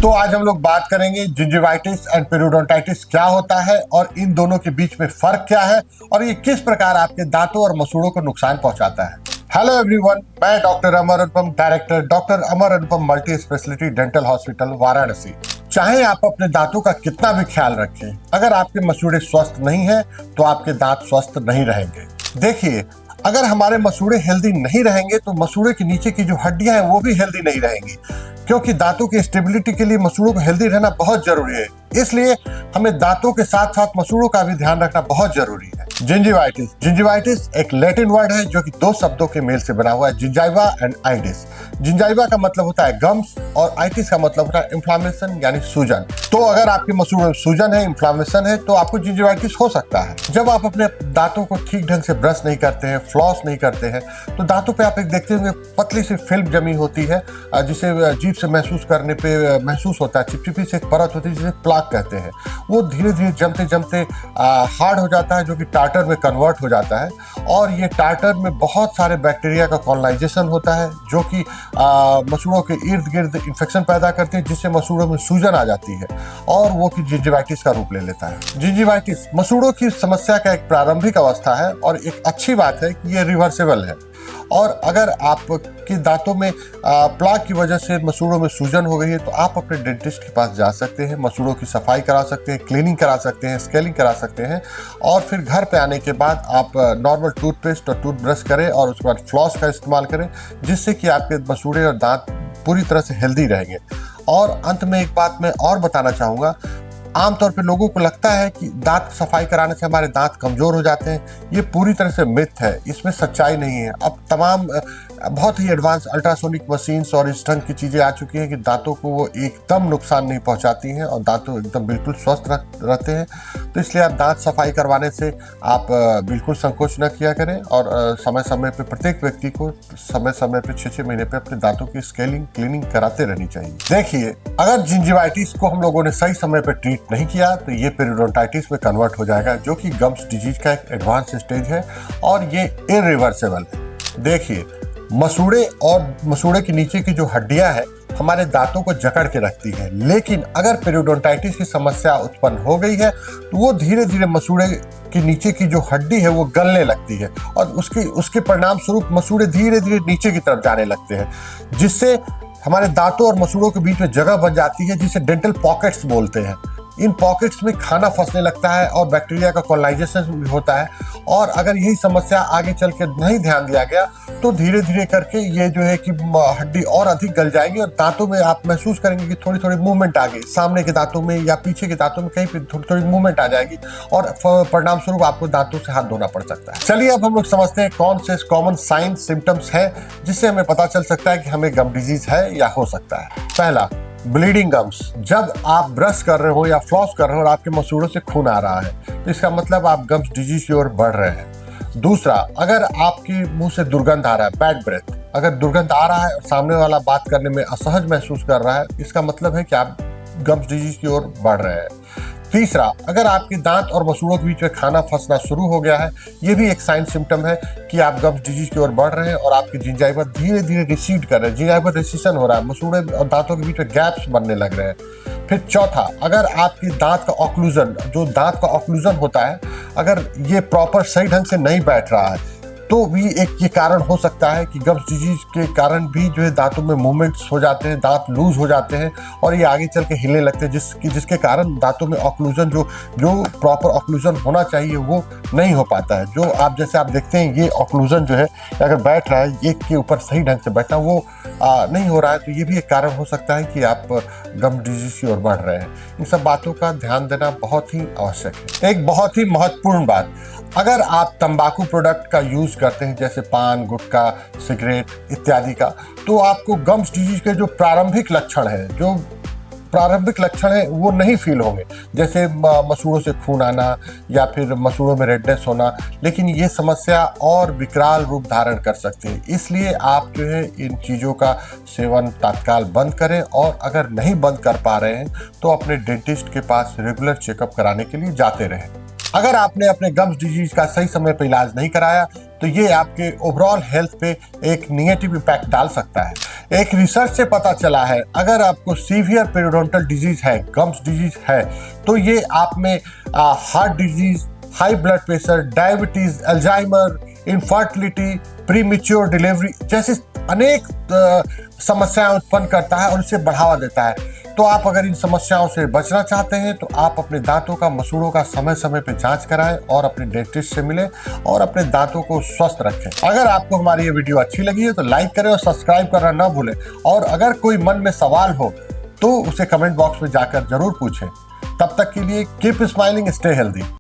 तो आज हम लोग बात करेंगे जिंजिवाइटिस एंड पेरियोडोंटाइटिस क्या होता है और इन दोनों के बीच में फर्क क्या है और ये किस प्रकार आपके दांतों और मसूड़ों को नुकसान पहुंचाता है। हेलो एवरीवन, मैं doctor Amar Anupam, director doctor Amar Anupam multi speciality dental hospital Varanasi. चाहे आप अपने दांतों का कितना भी ख्याल रखें, अगर आपके मसूड़े स्वस्थ नहीं है तो आपके दांत स्वस्थ नहीं रहेंगे। देखिए, अगर हमारे मसूड़े हेल्दी नहीं रहेंगे तो मसूड़े के नीचे की जो हड्डियां हैं वो भी हेल्दी नहीं रहेंगी, क्योंकि दांतों की स्टेबिलिटी के लिए मसूड़ों को हेल्दी रहना बहुत जरूरी है। इसलिए हमें दांतों के साथ साथ मसूड़ों का भी ध्यान रखना बहुत जरूरी है। जिंजिवाइटिस एक लैटिन वर्ड है जो कि दो शब्दों के मेल से बना हुआ है, जिंजाइवा एंड आइटिस। जिंजाइवा का मतलब होता है गम्स और आइटिस का मतलब होता है इन्फ्लामेशन यानी सूजन। तो अगर आपके मसूड़ों में सूजन है, इन्फ्लामेशन है, तो आपको जिंजिवाइटिस हो सकता है। जब आप अपने दांतों को ठीक ढंग से ब्रश नहीं करते हैं, फ्लॉस नहीं करते हैं, तो दांतों पे आप एक देखते होंगे पतली सी फिल्म जमी होती है, जिसे जीभ से महसूस करने पे महसूस होता है। चिपचिपी से एक परत होती है जिसे प्लाक कहते हैं। वो धीरे धीरे जमते जमते हार्ड हो जाता है, जो कि टार्टर में कन्वर्ट हो जाता है। और ये टार्टर में बहुत सारे बैक्टीरिया का कॉलोनाइजेशन होता है, जो कि मसूड़ों के इर्द गिर्द इन्फेक्शन पैदा करते हैं, जिससे मसूड़ों में सूजन आ जाती है और वो कि जिंजिवाइटिस का रूप ले लेता है। जिंजिवाइटिस मसूड़ों की समस्या का एक प्रारंभिक अवस्था है और एक अच्छी बात है कि ये रिवर्सेबल है। और अगर आपके दांतों में प्लाक की वजह से मसूड़ों में सूजन हो गई है तो आप अपने डेंटिस्ट के पास जा सकते हैं, मसूड़ों की सफाई करा सकते हैं, क्लीनिंग करा सकते हैं, स्केलिंग करा सकते हैं। और फिर घर पे आने के बाद आप नॉर्मल टूथपेस्ट और टूथब्रश करें और उसके बाद फ्लॉस का इस्तेमाल करें, जिससे कि आपके मसूड़े और दांत पूरी तरह से हेल्दी रहेंगे। और अंत में एक बात मैं और बताना चाहूँगा, आमतौर पे लोगों को लगता है कि दांत सफाई कराने से हमारे दांत कमजोर हो जाते हैं। ये पूरी तरह से मिथ है, इसमें सच्चाई नहीं है। अब तमाम बहुत ही एडवांस अल्ट्रासोनिक मशीन्स और इस ढंग की चीज़ें आ चुकी हैं कि दांतों को वो एकदम नुकसान नहीं पहुंचाती हैं और दांतों एकदम बिल्कुल स्वस्थ रहते हैं। तो इसलिए आप दांत सफाई करवाने से आप बिल्कुल संकोच न किया करें और समय समय पे प्रत्येक व्यक्ति को समय समय पे 6-6 महीने पे अपने दांतों की स्केलिंग क्लीनिंग कराते रहनी चाहिए। देखिए, अगर जिंजिवाइटिस को हम लोगों ने सही समय पे ट्रीट नहीं किया तो ये पेरियोडोंटाइटिस में कन्वर्ट हो जाएगा, जो कि गम्स डिजीज का एक एडवांस स्टेज है और ये इरिवर्सेबल है। देखिए, मसूड़े और मसूड़े के नीचे की जो हड्डियां हैं हमारे दांतों को जकड़ के रखती है, लेकिन अगर पेरियोडोंटाइटिस की समस्या उत्पन्न हो गई है तो वो धीरे धीरे मसूड़े के नीचे की जो हड्डी है वो गलने लगती है और उसके परिणाम स्वरूप मसूड़े धीरे धीरे नीचे की तरफ जाने लगते हैं, जिससे हमारे दांतों और मसूड़ों के बीच में जगह बन जाती है, जिसे डेंटल पॉकेट्स बोलते हैं। इन पॉकेट्स में खाना फंसने लगता है और बैक्टीरिया का कॉलोनाइजेशन भी होता है। और अगर यही समस्या आगे चल के नहीं ध्यान दिया गया तो धीरे धीरे करके ये जो है कि हड्डी और अधिक गल जाएगी और दांतों में आप महसूस करेंगे कि थोड़ी थोड़ी मूवमेंट आ गई, सामने के दांतों में या पीछे के दांतों में कहीं पे थोड़ी थोड़ी मूवमेंट आ जाएगी और परिणाम स्वरूप आपको दांतों से हाथ धोना पड़ सकता है। चलिए अब हम लोग समझते हैं कौन से कॉमन साइन सिम्टम्स हैं जिससे हमें पता चल सकता है कि हमें गम डिजीज है या हो सकता है। पहला, ब्लीडिंग गम्स। जब आप ब्रश कर रहे हो या फ्लॉस कर रहे हो और आपके मसूड़ों से खून आ रहा है तो इसका मतलब आप गम्स डिजीज की ओर बढ़ रहे हैं। दूसरा, अगर आपके मुंह से दुर्गंध आ रहा है, बैड ब्रेथ, अगर दुर्गंध आ रहा है और सामने वाला बात करने में असहज महसूस कर रहा है, इसका मतलब है कि आप गम्स डिजीज की ओर बढ़ रहे हैं। तीसरा, अगर आपके दांत और मसूड़ों के बीच में खाना फंसना शुरू हो गया है, ये भी एक साइन सिम्टम है कि आप गम्स डिजीज की ओर बढ़ रहे हैं और आपके जिंजाइवा धीरे धीरे रिसीड कर रहे हैं, जिंजाइवा रेसिशन हो रहा है, मसूड़े और दांतों के बीच में गैप्स बनने लग रहे हैं। फिर चौथा, अगर आपके दांत का ऑक्लूजन, जो दांत का ऑक्लूजन होता है, अगर ये प्रॉपर सही ढंग से नहीं बैठ रहा है तो भी एक ये कारण हो सकता है कि गम्स डिजीज के कारण भी जो है दांतों में मूवमेंट्स हो जाते हैं, दांत लूज हो जाते हैं और ये आगे चल के हिलने लगते हैं, जिसके कारण दांतों में ऑक्लूजन जो प्रॉपर ऑक्लूजन होना चाहिए वो नहीं हो पाता है। जो जैसे आप देखते हैं ये ऑक्लूजन जो है अगर बैठ रहा है, एक के ऊपर सही ढंग से बैठना वो नहीं हो रहा है, तो ये भी एक कारण हो सकता है कि आप गम डिजीज की ओर बढ़ रहे हैं। इन सब बातों का ध्यान देना बहुत ही आवश्यक है। एक बहुत ही महत्वपूर्ण बात, अगर आप तंबाकू प्रोडक्ट का यूज करते हैं जैसे पान, गुटखा, सिगरेट इत्यादि का, तो आपको गम्स डिजीज के जो प्रारंभिक लक्षण है वो नहीं फील होंगे, जैसे मसूड़ों से खून आना या फिर मसूड़ों में रेडनेस होना, लेकिन ये समस्या और विकराल रूप धारण कर सकती है। इसलिए आप जो है इन चीज़ों का सेवन तत्काल बंद करें और अगर नहीं बंद कर पा रहे हैं तो अपने डेंटिस्ट के पास रेगुलर चेकअप कराने के लिए जाते रहें। अगर आपने अपने गम्स डिजीज का सही समय पर इलाज नहीं कराया तो ये आपके ओवरऑल हेल्थ पे एक निगेटिव इम्पैक्ट डाल सकता है। एक रिसर्च से पता चला है, अगर आपको सीवियर पेरियोडोंटल डिजीज है, गम्स डिजीज है, तो ये आप में heart disease, high blood pressure, diabetes, Alzheimer, infertility, premature delivery जैसी अनेक समस्याएं उत्पन्न करता है और इसे बढ़ावा देता है। तो आप अगर इन समस्याओं से बचना चाहते हैं तो आप अपने दांतों का, मसूड़ों का समय समय पे जांच कराएं और अपने डेंटिस्ट से मिलें और अपने दांतों को स्वस्थ रखें। अगर आपको हमारी ये वीडियो अच्छी लगी है तो लाइक करें और सब्सक्राइब करना ना भूलें। और अगर कोई मन में सवाल हो तो उसे कमेंट बॉक्स में जाकर जरूर पूछें। तब तक के लिए कीप स्माइलिंग, स्टे हेल्दी।